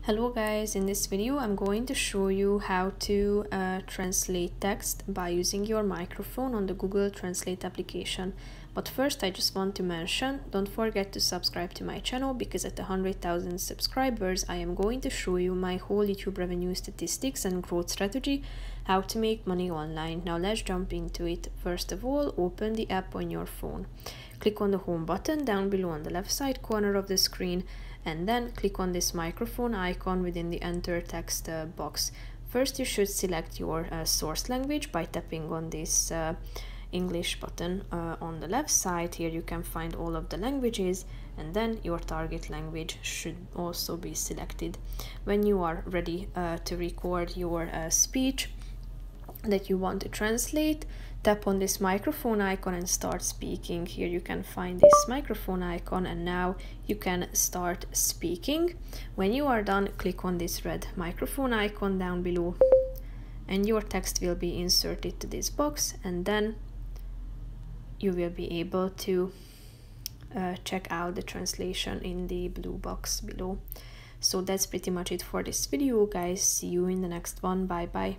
Hello guys, in this video I'm going to show you how to translate text by using your microphone on the Google Translate application. But first I just want to mention, don't forget to subscribe to my channel because at 100,000 subscribers I am going to show you my whole YouTube revenue statistics and growth strategy, how to make money online. Now let's jump into it. First of all, open the app on your phone. Click on the home button down below on the left side corner of the screen, and then click on this microphone icon within the enter text box. First you should select your source language by tapping on this English button on the left side. Here you can find all of the languages, and then your target language should also be selected. When you are ready to record your speech that you want to translate, tap on this microphone icon and start speaking. Here you can find this microphone icon, and now you can start speaking. When you are done, click on this red microphone icon down below and your text will be inserted to this box, and then you will be able to check out the translation in the blue box below. So that's pretty much it for this video, guys. See you in the next one. Bye bye.